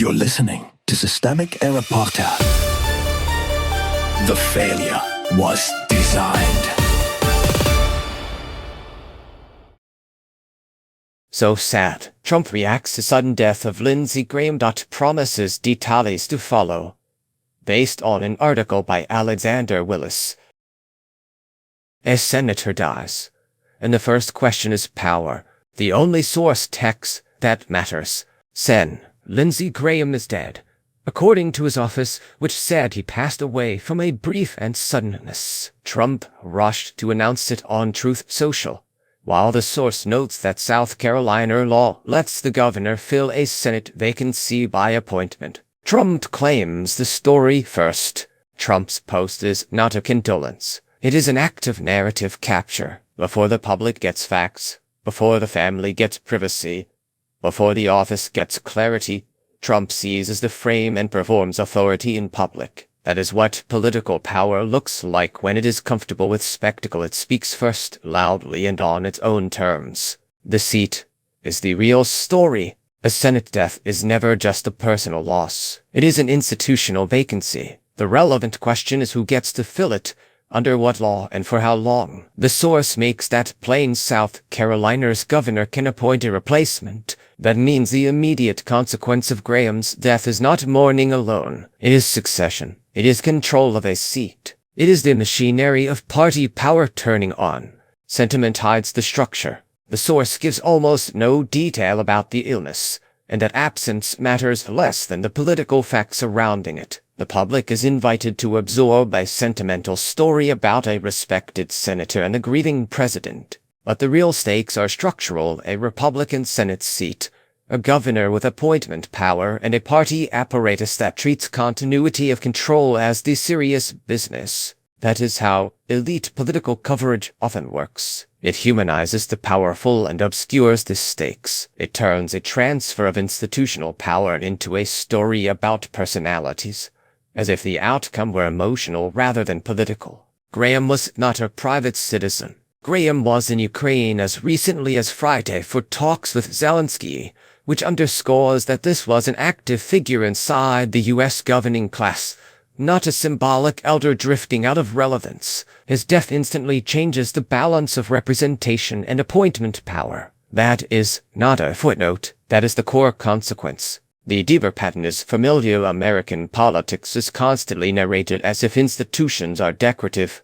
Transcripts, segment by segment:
You're listening to Systemic Error Podcast. The failure was designed. So sad. Trump reacts to sudden death of Lindsey Graham. Promises details to follow. Based on an article by Alexander Willis. A senator dies. And the first question is power. The only source text that matters. Sen. Lindsey Graham is dead, according to his office, which said he passed away from a brief and suddenness. Trump rushed to announce it on Truth Social, while the source notes that South Carolina law lets the governor fill a Senate vacancy by appointment. Trump claims the story first. Trump's post is not a condolence. It is an act of narrative capture. Before the public gets facts, before the family gets privacy, before the office gets clarity, Trump seizes the frame and performs authority in public. That is what political power looks like when it is comfortable with spectacle. It speaks first, loudly and on its own terms. The seat is the real story. A Senate death is never just a personal loss. It is an institutional vacancy. The relevant question is who gets to fill it, under what law, and for how long. The source makes that plain. South Carolina's governor can appoint a replacement. That means the immediate consequence of Graham's death is not mourning alone. It is succession. It is control of a seat. It is the machinery of party power turning on. Sentiment hides the structure. The source gives almost no detail about the illness, and that absence matters less than the political facts surrounding it. The public is invited to absorb a sentimental story about a respected senator and a grieving president. But the real stakes are structural: a Republican Senate seat, a governor with appointment power, and a party apparatus that treats continuity of control as the serious business. That is how elite political coverage often works. It humanizes the powerful and obscures the stakes. It turns a transfer of institutional power into a story about personalities, as if the outcome were emotional rather than political. Graham was not a private citizen. Graham was in Ukraine as recently as Friday for talks with Zelensky, which underscores that this was an active figure inside the U.S. governing class, not a symbolic elder drifting out of relevance. His death instantly changes the balance of representation and appointment power. That is not a footnote. That is the core consequence. The deeper pattern is familiar. American politics is constantly narrated as if institutions are decorative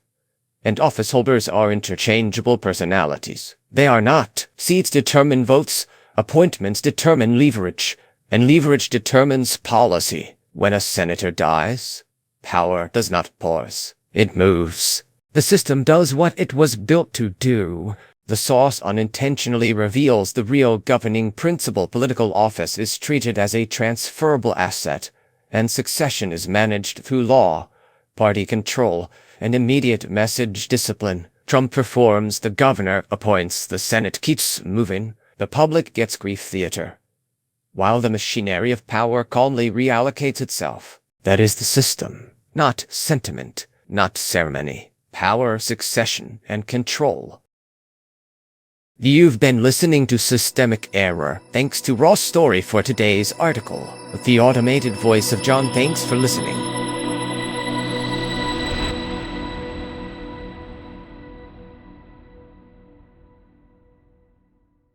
and office holders are interchangeable personalities. They are not. Seats determine votes, appointments determine leverage, and leverage determines policy. When a senator dies, power does not pause. It moves. The system does what it was built to do. The source unintentionally reveals the real governing principle. Political office is treated as a transferable asset, and succession is managed through law, party control, and immediate message discipline. Trump performs, the governor appoints, the Senate keeps moving, the public gets grief theater, while the machinery of power calmly reallocates itself. That is the system, not sentiment, not ceremony. Power, succession, and control. You've been listening to Systemic Error. Thanks to Raw Story for today's article, with the automated voice of John. Thanks for listening.